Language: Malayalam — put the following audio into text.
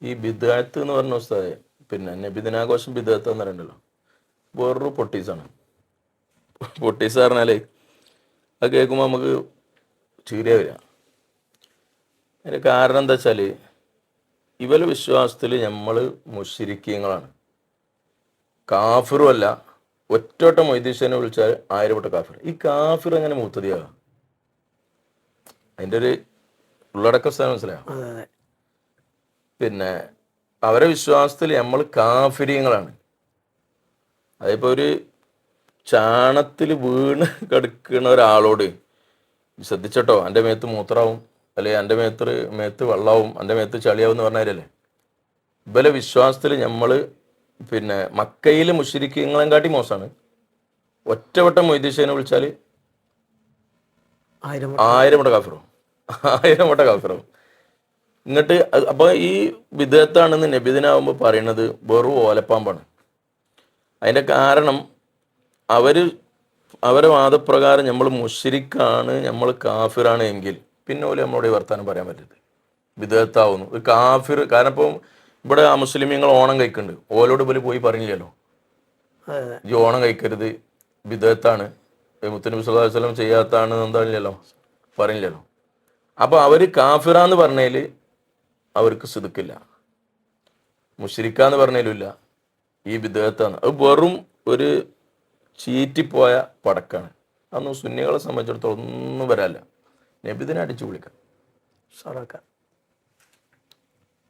ഈ ബിദ്അത്ത് എന്ന് പറഞ്ഞ ഉസ്താദേ, പിന്നെ നബിദിനാഘോഷം ബിദ്അത്ത് എന്ന് പറയണ്ടല്ലോ, വേറൊരു പൊട്ടീസാണ്. പൊട്ടീസ് പറഞ്ഞാലേ അത് കേൾക്കുമ്പോൾ നമുക്ക് ചീരിയ വരിക. അതിൻ്റെ കാരണം എന്താ വെച്ചാൽ ഇവരെ വിശ്വാസത്തിൽ നമ്മൾ മുശ്രിക്കീങ്ങളാണ്, കാഫിറും അല്ല. ഒറ്റവട്ടം മൊയ്തീശനെ വിളിച്ചാൽ 1000 വട്ടം കാഫിർ. ഈ കാഫിർ എങ്ങനെ മൂത്തതിയാകുക? അതിൻ്റെ ഒരു ഉള്ളടക്ക സ്ഥലം മനസ്സിലായോ? പിന്നെ അവരെ വിശ്വാസത്തിൽ നമ്മൾ കാഫിര്യങ്ങളാണ്. അതിപ്പോൾ ഒരു ചാണത്തിൽ വീണ് കിടക്കുന്ന ഒരാളോട് ശ്രദ്ധിച്ചട്ടോ, എൻ്റെ മേത്ത് മൂത്രാവും, അല്ലെങ്കിൽ എൻ്റെ മേത്ത് വെള്ളാവും, എൻ്റെ മേത്ത് ചളിയാവും എന്ന് പറഞ്ഞാലല്ലേ. ഇവരെ വിശ്വാസത്തിൽ നമ്മൾ പിന്നെ മക്കയിൽ മുശ്രിക്കീങ്ങളെയും കാട്ടി മോശമാണ്. ഒറ്റവട്ടം മൊയ്തീശനെ വിളിച്ചാൽ 1000 വട്ടം കാഫിറാവും, 1000 വട്ടം കാഫിറാവും. എന്നിട്ട് അപ്പോൾ ഈ ബിദ്അത്താണെന്ന് നബിദിനാവുമ്പോൾ പറയുന്നത് വെറും ഓലപ്പാമ്പാണ്. അതിൻ്റെ കാരണം അവരെ വാദപ്രകാരം നമ്മൾ മുശ്രിക്കാണ്, നമ്മൾ കാഫിറാണ് എങ്കിൽ പിന്നെ ഓല് നമ്മളോട് ഈ വർത്താനം പറയാൻ പറ്റരുത്, ബിദ്അത്താവുന്നു ഒരു കാഫിർ. കാരണം ഇപ്പം ഇവിടെ മുസ്ലിമീങ്ങൾ ഓണം കഴിക്കുന്നുണ്ട്, ഓലോട് പോലും പോയി പറഞ്ഞില്ലല്ലോ ഈ ഓണം കഴിക്കരുത്, ബിദ്അത്താണ്, മുത്തനബി സല്ലല്ലാഹു അലൈഹി വസല്ലം ചെയ്യാത്താണ് എന്താണില്ലല്ലോ, പറഞ്ഞില്ലല്ലോ. അപ്പോൾ അവർ കാഫിറാന്ന് പറഞ്ഞതിൽ അവർക്ക് സിദ്ക്കില്ല, മുശ്രിക്കാന്ന് പറഞ്ഞതിലും ഇല്ല, ഈ ബിദ്അത്താണ്. അത് വെറും ഒരു ചീറ്റിപ്പോയ പടക്കാണ്. അതൊന്നും സുന്നികളെ സംബന്ധിച്ചിടത്തോളം ഒന്നും വരാല്ല. നബിദിനെ അടിച്ചു വിളിക്കാം.